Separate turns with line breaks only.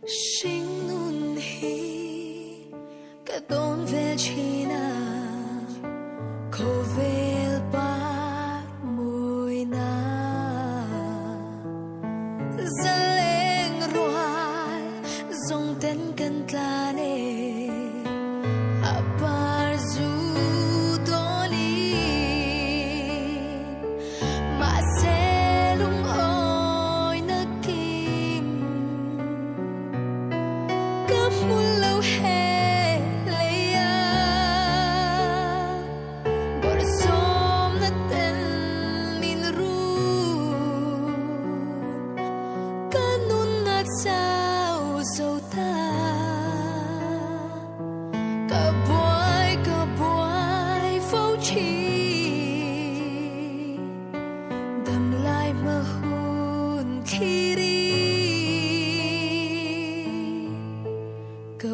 sinh nun hi cả tôn về chi na khâu về ba mùi na giờ lên ruồi dòng tên cần ta nè apar zu doni mà sẽ lung oi na kim cắm muôn lâu hè leia bor som na ten min ru kanun na sao dâu ta cả buai phâu chi đầm lại mơ hồn khi đi cả